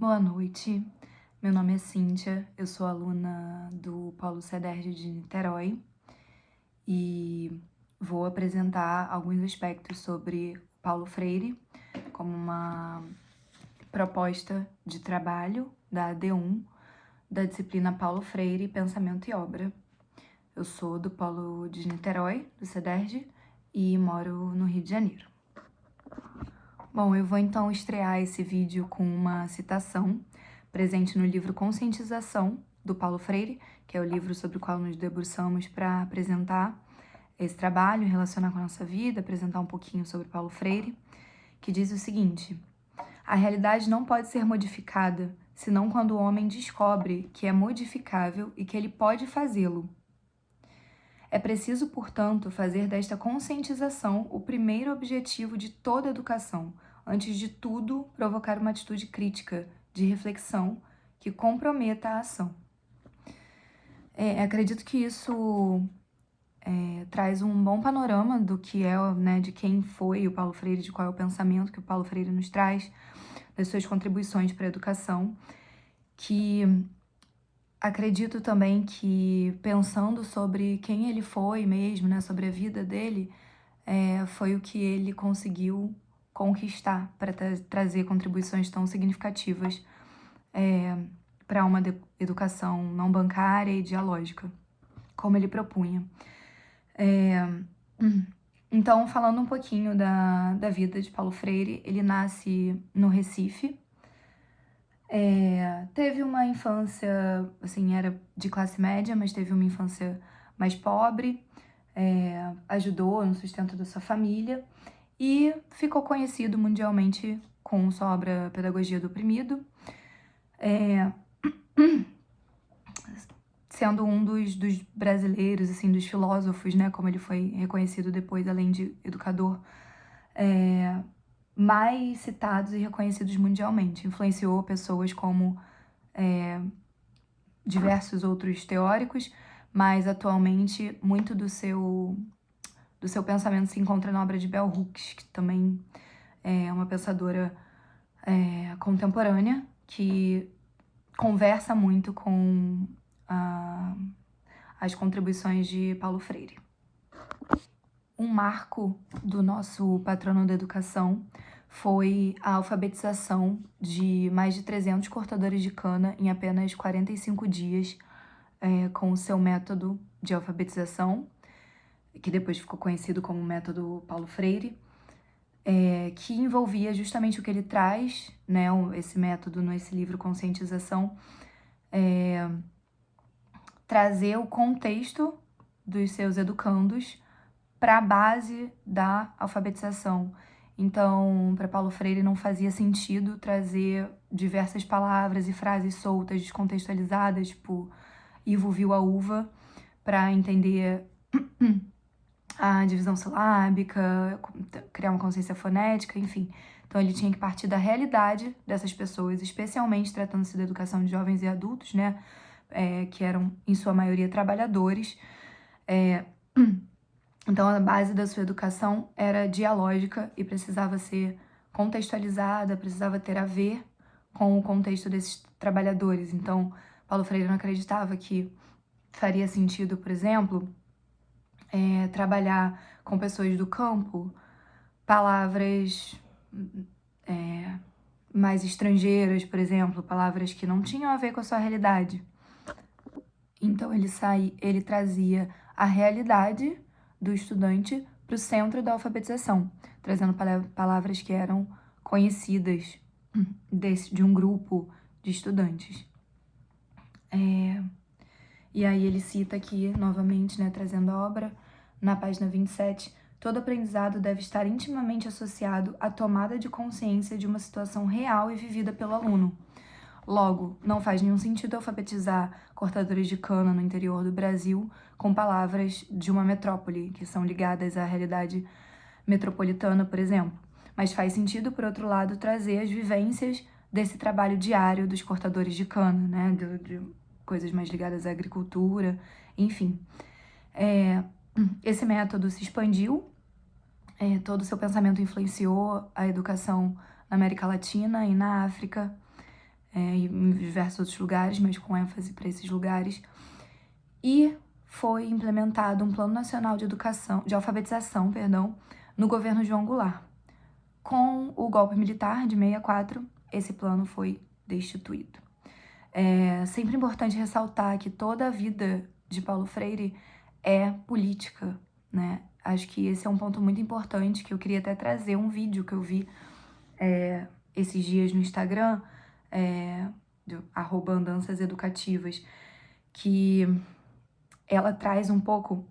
Boa noite, meu nome é Cíntia, eu sou aluna do Polo CEDERJ de Niterói e vou apresentar alguns aspectos sobre Paulo Freire como uma proposta de trabalho da AD1 da disciplina Paulo Freire, Pensamento e Obra. Eu sou do Polo de Niterói, do CEDERJ, e moro no Rio de Janeiro. Bom, eu vou então estrear esse vídeo com uma citação presente no livro Conscientização, do Paulo Freire, que é o livro sobre o qual nos debruçamos para apresentar esse trabalho, relacionar com a nossa vida, apresentar um pouquinho sobre Paulo Freire, que diz o seguinte: a realidade não pode ser modificada senão quando o homem descobre que é modificável e que ele pode fazê-lo. É preciso, portanto, fazer desta conscientização o primeiro objetivo de toda educação, antes de tudo, provocar uma atitude crítica, de reflexão, que comprometa a ação. Acredito que isso traz um bom panorama do que é, né, de quem foi o Paulo Freire, de qual é o pensamento que o Paulo Freire nos traz, das suas contribuições para a educação, que acredito também que, pensando sobre quem ele foi mesmo, né, sobre a vida dele, foi o que ele conseguiu conquistar para trazer contribuições tão significativas para uma educação não bancária e dialógica, como ele propunha. Então, falando um pouquinho da vida de Paulo Freire, ele nasce no Recife. Teve uma infância, assim, era de classe média, mas teve uma infância mais pobre, ajudou no sustento da sua família e ficou conhecido mundialmente com sua obra Pedagogia do Oprimido, sendo um dos brasileiros, assim, dos filósofos, né, como ele foi reconhecido depois, além de educador, mais citados e reconhecidos mundialmente. Influenciou pessoas como diversos outros teóricos, mas atualmente muito do seu pensamento se encontra na obra de Bell Hooks, que também é uma pensadora contemporânea, que conversa muito com as contribuições de Paulo Freire. Um marco do nosso patrono da educação foi a alfabetização de mais de 300 cortadores de cana em apenas 45 dias, com o seu método de alfabetização, que depois ficou conhecido como método Paulo Freire, que envolvia justamente o que ele traz, né, esse método nesse livro Conscientização, trazer o contexto dos seus educandos para a base da alfabetização. Então, para Paulo Freire não fazia sentido trazer diversas palavras e frases soltas, descontextualizadas, tipo Ivo viu a uva, para entender a divisão silábica, criar uma consciência fonética, enfim. Então ele tinha que partir da realidade dessas pessoas, especialmente tratando-se da educação de jovens e adultos, né, que eram, em sua maioria, trabalhadores. Então a base da sua educação era dialógica e precisava ser contextualizada, precisava ter a ver com o contexto desses trabalhadores. Então, Paulo Freire não acreditava que faria sentido, por exemplo, trabalhar com pessoas do campo palavras mais estrangeiras, por exemplo, palavras que não tinham a ver com a sua realidade. Então ele trazia a realidade do estudante para o centro da alfabetização, trazendo palavras que eram conhecidas de um grupo de estudantes. E aí ele cita aqui, novamente, né, trazendo a obra, na página 27, todo aprendizado deve estar intimamente associado à tomada de consciência de uma situação real e vivida pelo aluno. Logo, não faz nenhum sentido alfabetizar cortadores de cana no interior do Brasil com palavras de uma metrópole, que são ligadas à realidade metropolitana, por exemplo. Mas faz sentido, por outro lado, trazer as vivências desse trabalho diário dos cortadores de cana, né, de coisas mais ligadas à agricultura, enfim. Esse método se expandiu, todo o seu pensamento influenciou a educação na América Latina e na África, em diversos outros lugares, mas com ênfase para esses lugares. E foi implementado um Plano Nacional de Alfabetização, no governo João Goulart. Com o golpe militar de 64, esse plano foi destituído. É sempre importante ressaltar que toda a vida de Paulo Freire é política, né? Acho que esse é um ponto muito importante, que eu queria até trazer um vídeo que eu vi esses dias no Instagram, @andanças educativas, que ela traz um pouco,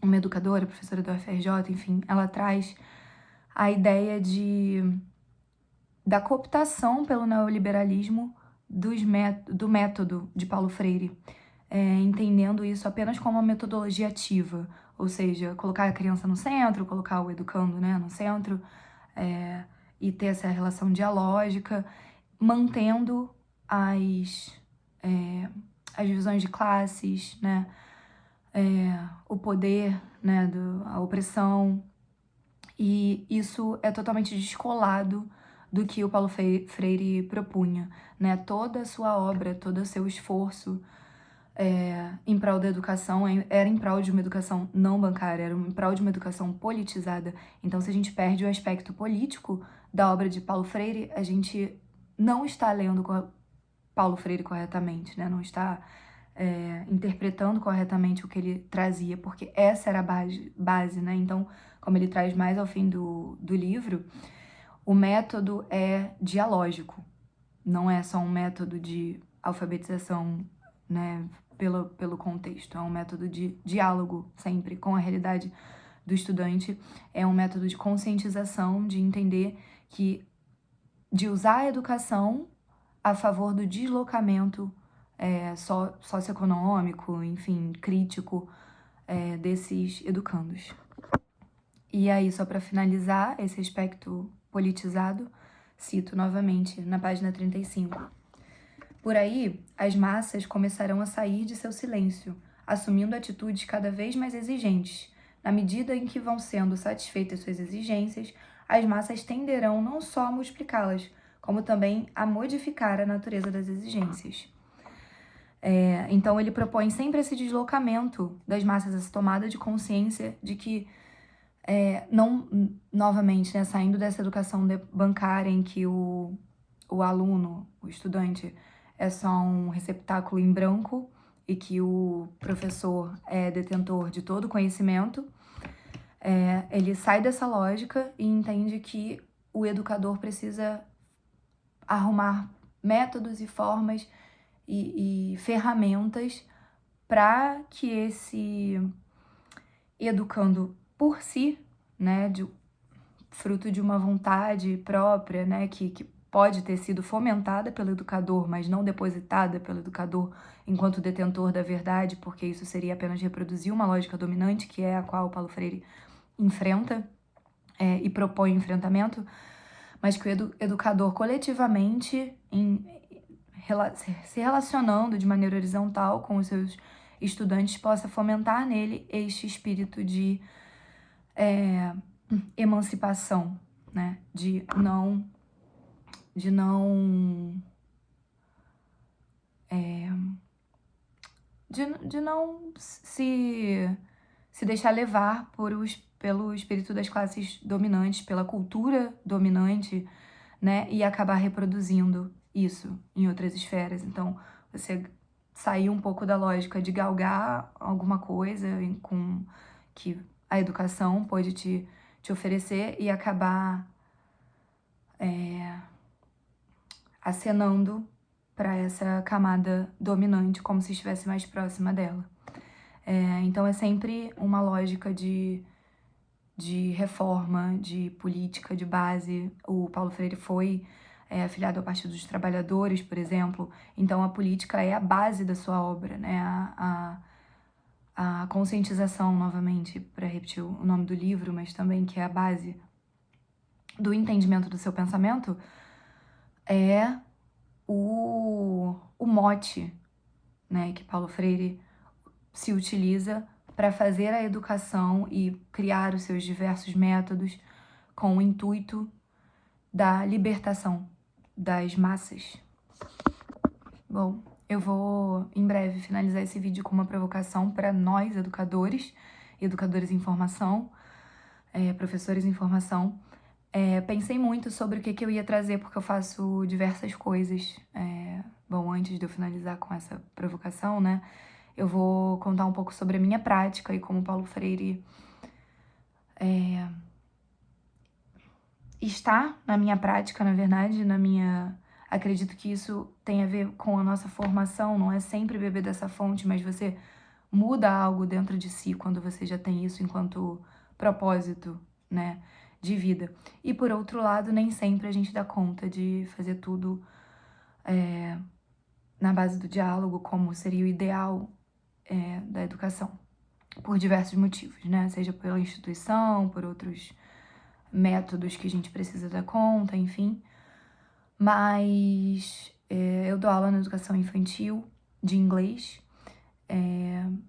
uma educadora, professora do UFRJ, enfim, ela traz a ideia da cooptação pelo neoliberalismo do método de Paulo Freire, entendendo isso apenas como uma metodologia ativa, ou seja, colocar a criança no centro, colocar o educando, né, no centro, e ter essa relação dialógica, mantendo as divisões de classes, né, o poder, né, a opressão, e isso é totalmente descolado do que o Paulo Freire propunha, né? Toda a sua obra, todo o seu esforço em prol da educação era em prol de uma educação não bancária, era em prol de uma educação politizada. Então, se a gente perde o aspecto político da obra de Paulo Freire, a gente não está lendo Paulo Freire corretamente, né? Não está interpretando corretamente o que ele trazia, porque essa era a base, né? Então, como ele traz mais ao fim do livro, o método é dialógico, não é só um método de alfabetização, né, pelo contexto, é um método de diálogo sempre com a realidade do estudante, é um método de conscientização, de entender de usar a educação a favor do deslocamento socioeconômico, enfim, crítico desses educandos. E aí, só para finalizar esse aspecto politizado, cito novamente na página 35. Por aí, as massas começarão a sair de seu silêncio, assumindo atitudes cada vez mais exigentes. Na medida em que vão sendo satisfeitas suas exigências, as massas tenderão não só a multiplicá-las, como também a modificar a natureza das exigências. Então, ele propõe sempre esse deslocamento das massas, essa tomada de consciência de que não, novamente, né, saindo dessa educação bancária em que o aluno, o estudante, é só um receptáculo em branco e que o professor é detentor de todo o conhecimento, ele sai dessa lógica e entende que o educador precisa arrumar métodos e formas e ferramentas para que esse educando por si, né, fruto de uma vontade própria, né, que pode ter sido fomentada pelo educador, mas não depositada pelo educador enquanto detentor da verdade, porque isso seria apenas reproduzir uma lógica dominante, que é a qual Paulo Freire enfrenta e propõe enfrentamento, mas que o educador coletivamente, se relacionando de maneira horizontal com os seus estudantes, possa fomentar nele este espírito de emancipação, né? De não se deixar levar pelo espírito das classes dominantes, pela cultura dominante, né? E acabar reproduzindo isso em outras esferas. Então, você sair um pouco da lógica de galgar alguma coisa com que a educação pode te oferecer e acabar acenando para essa camada dominante como se estivesse mais próxima dela. Então é sempre uma lógica de reforma, de política, de base. O Paulo Freire foi afiliado ao Partido dos Trabalhadores, por exemplo, então a política é a base da sua obra, né? A conscientização, novamente, para repetir o nome do livro, mas também que é a base do entendimento do seu pensamento, é o mote, né, que Paulo Freire se utiliza para fazer a educação e criar os seus diversos métodos com o intuito da libertação das massas. Bom, eu vou em breve finalizar esse vídeo com uma provocação para nós, educadores, educadores em formação, professores em formação. Pensei muito sobre o que eu ia trazer, porque eu faço diversas coisas. Bom, antes de eu finalizar com essa provocação, né, eu vou contar um pouco sobre a minha prática e como Paulo Freire está na minha prática, na verdade, acredito que isso tem a ver com a nossa formação, não é sempre beber dessa fonte, mas você muda algo dentro de si quando você já tem isso enquanto propósito, né, de vida. E por outro lado, nem sempre a gente dá conta de fazer tudo na base do diálogo, como seria o ideal da educação, por diversos motivos, né, seja pela instituição, por outros métodos que a gente precisa dar conta, enfim. Mas eu dou aula na educação infantil de inglês,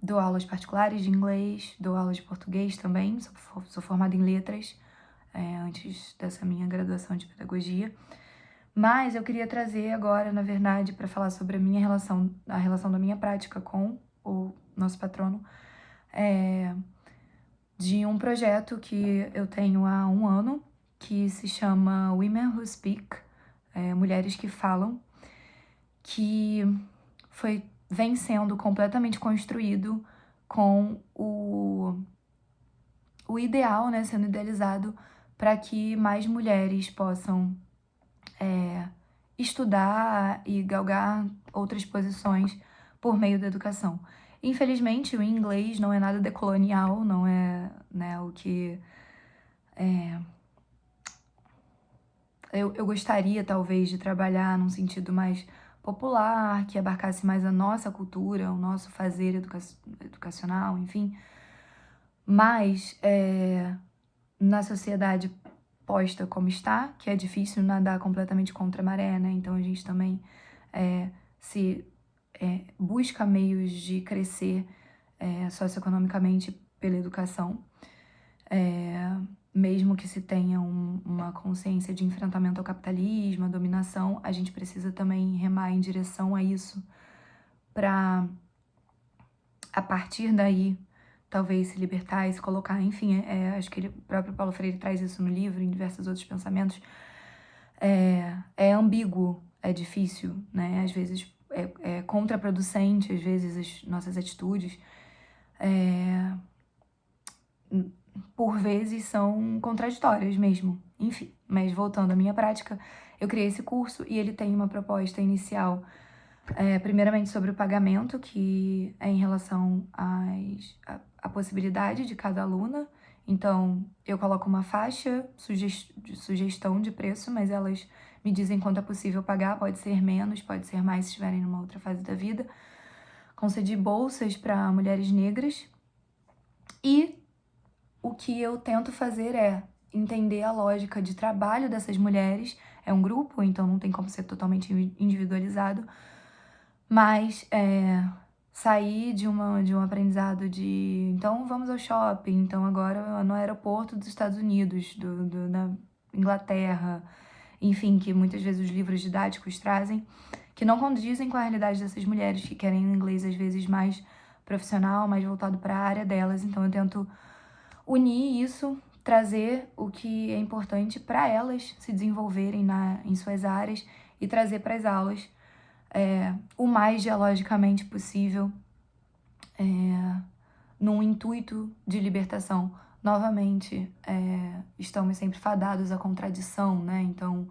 dou aulas particulares de inglês, dou aulas de português também, sou formada em letras, antes dessa minha graduação de pedagogia. Mas eu queria trazer agora, na verdade, para falar sobre a relação da minha prática com o nosso patrono, de um projeto que eu tenho há um ano, que se chama Women Who Speak, Mulheres que Falam, que vem sendo completamente construído com o ideal, né, sendo idealizado para que mais mulheres possam estudar e galgar outras posições por meio da educação. Infelizmente, o inglês não é nada decolonial, não é, né, o que eu gostaria, talvez, de trabalhar num sentido mais popular, que abarcasse mais a nossa cultura, o nosso fazer educacional, enfim. Mas, na sociedade posta como está, que é difícil nadar completamente contra a maré, né? Então, a gente também busca meios de crescer socioeconomicamente pela educação. Mesmo que se tenha uma consciência de enfrentamento ao capitalismo, à dominação, a gente precisa também remar em direção a isso para, a partir daí, talvez se libertar e se colocar, enfim, acho que o próprio Paulo Freire traz isso no livro, em diversos outros pensamentos. É ambíguo, é difícil, né? Às vezes é contraproducente, às vezes as nossas atitudes por vezes são contraditórias mesmo. Enfim, mas voltando à minha prática, eu criei esse curso e ele tem uma proposta inicial, primeiramente sobre o pagamento, que é em relação à possibilidade de cada aluna. Então, eu coloco uma faixa, sugestão de preço, mas elas me dizem quanto é possível pagar, pode ser menos, pode ser mais se estiverem numa outra fase da vida. Concedi bolsas para mulheres negras e o que eu tento fazer é entender a lógica de trabalho dessas mulheres. É um grupo, então não tem como ser totalmente individualizado, mas sair de um aprendizado de então vamos ao shopping, então agora no aeroporto dos Estados Unidos, da Inglaterra, enfim, que muitas vezes os livros didáticos trazem, que não condizem com a realidade dessas mulheres que querem um inglês às vezes mais profissional, mais voltado para a área delas. Então eu tento unir isso, trazer o que é importante para elas se desenvolverem em suas áreas e trazer para as aulas o mais dialogicamente possível, num intuito de libertação. Novamente, estamos sempre fadados à contradição, né? Então,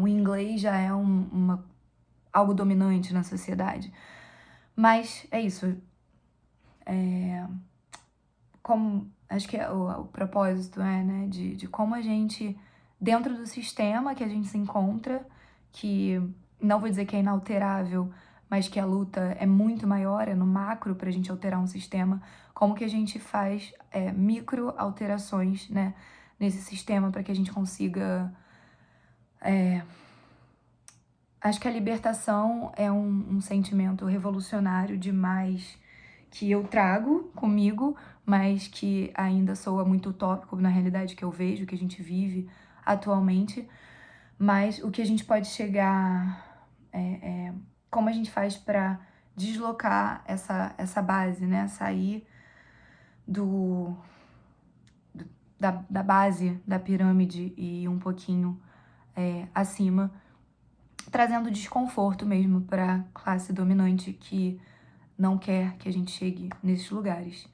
o inglês já é algo dominante na sociedade. Mas é isso. Acho que o propósito né, de como a gente, dentro do sistema que a gente se encontra, que não vou dizer que é inalterável, mas que a luta é muito maior, é no macro para a gente alterar um sistema, como que a gente faz micro alterações, né, nesse sistema para que a gente consiga... Acho que a libertação é um sentimento revolucionário demais que eu trago comigo, mas que ainda soa muito utópico na realidade que eu vejo, que a gente vive atualmente. Mas o que a gente pode chegar como a gente faz para deslocar essa base, né? Sair da base da pirâmide e ir um pouquinho acima, trazendo desconforto mesmo para a classe dominante que não quer que a gente chegue nesses lugares.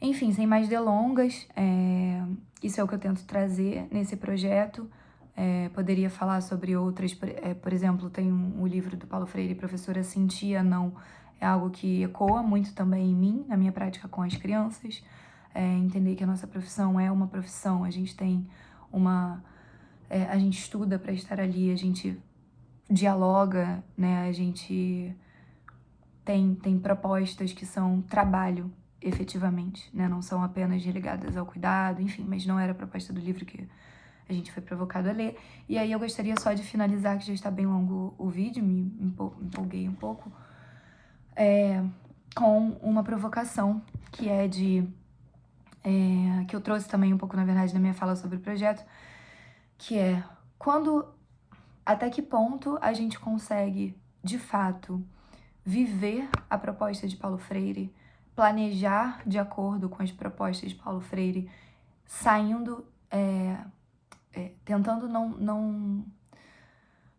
Enfim, sem mais delongas, isso é o que eu tento trazer nesse projeto. Poderia falar sobre outras, por exemplo, tem o livro do Paulo Freire, Professora Sentia Não, é algo que ecoa muito também em mim, na minha prática com as crianças. Entender que a nossa profissão é uma profissão, a gente tem a gente estuda para estar ali, a gente dialoga, né? A gente tem propostas que são trabalho, efetivamente, né? Não são apenas ligadas ao cuidado, enfim, mas não era a proposta do livro que a gente foi provocado a ler. E aí eu gostaria só de finalizar, que já está bem longo o vídeo, me empolguei um pouco, com uma provocação que que eu trouxe também um pouco, na verdade, na minha fala sobre o projeto, que é até que ponto a gente consegue, de fato, viver a proposta de Paulo Freire, planejar de acordo com as propostas de Paulo Freire, saindo, tentando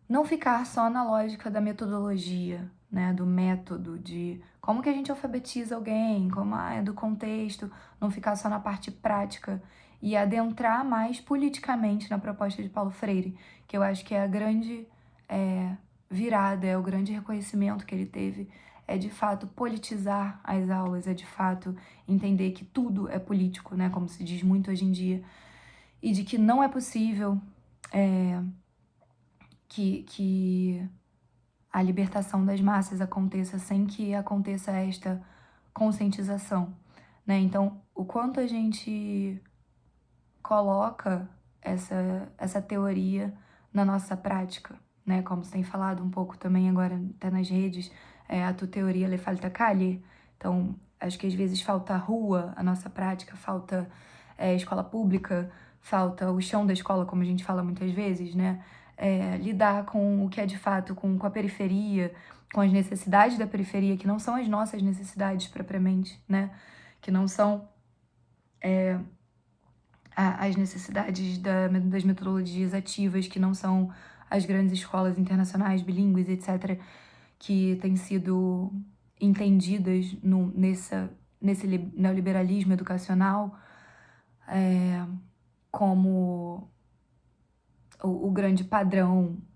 não ficar só na lógica da metodologia, né, do método, de como que a gente alfabetiza alguém, como do contexto, não ficar só na parte prática e adentrar mais politicamente na proposta de Paulo Freire, que eu acho que é a grande virada, é o grande reconhecimento que ele teve, é de fato politizar as aulas, é de fato entender que tudo é político, né, como se diz muito hoje em dia, e de que não é possível que a libertação das massas aconteça sem que aconteça esta conscientização, né? Então, o quanto a gente coloca essa teoria na nossa prática, né? Como você tem falado um pouco também agora até nas redes, a tua teoria le falta calle. Então, acho que às vezes falta rua, a nossa prática, falta escola pública, falta o chão da escola, como a gente fala muitas vezes, né? Lidar com o que é de fato, com a periferia, com as necessidades da periferia, que não são as nossas necessidades propriamente, né? Que não são as necessidades das metodologias ativas, que não são as grandes escolas internacionais, bilíngues, etc., que têm sido entendidas nesse neoliberalismo educacional como o grande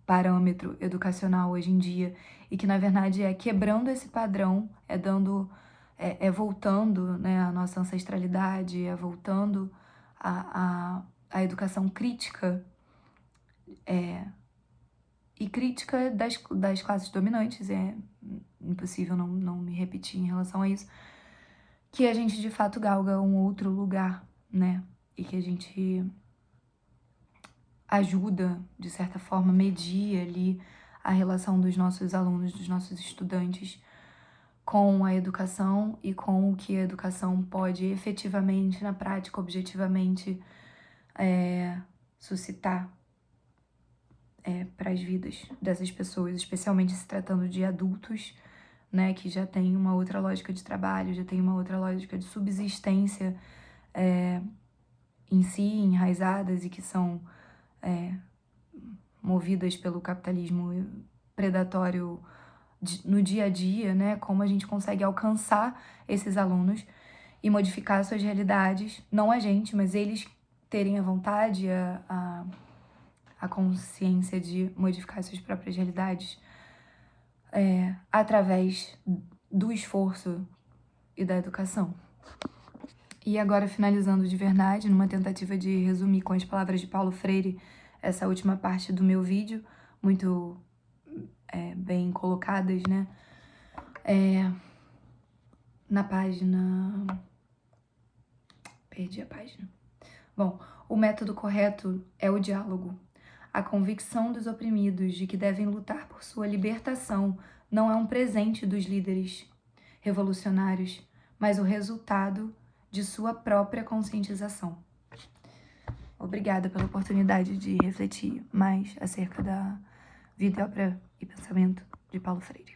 parâmetro educacional hoje em dia, e que na verdade é quebrando esse padrão, voltando, né, à nossa ancestralidade, voltando à educação crítica e crítica das classes dominantes, é impossível não me repetir em relação a isso, que a gente de fato galga um outro lugar, né, e que a gente ajuda, de certa forma, medir ali a relação dos nossos alunos, dos nossos estudantes com a educação e com o que a educação pode efetivamente, na prática, objetivamente, suscitar para as vidas dessas pessoas, especialmente se tratando de adultos, né, que já tem uma outra lógica de trabalho, já tem uma outra lógica de subsistência em si, enraizadas, e que são movidas pelo capitalismo predatório no dia a dia, né? Como a gente consegue alcançar esses alunos e modificar suas realidades, não a gente, mas eles terem a vontade, a consciência de modificar suas próprias realidades através do esforço e da educação. E agora, finalizando de verdade, numa tentativa de resumir com as palavras de Paulo Freire essa última parte do meu vídeo, muito bem colocadas, né? Na página... Perdi a página. Bom, o método correto é o diálogo. A convicção dos oprimidos de que devem lutar por sua libertação não é um presente dos líderes revolucionários, mas o resultado de sua própria conscientização. Obrigada pela oportunidade de refletir mais acerca da vida, obra e pensamento de Paulo Freire.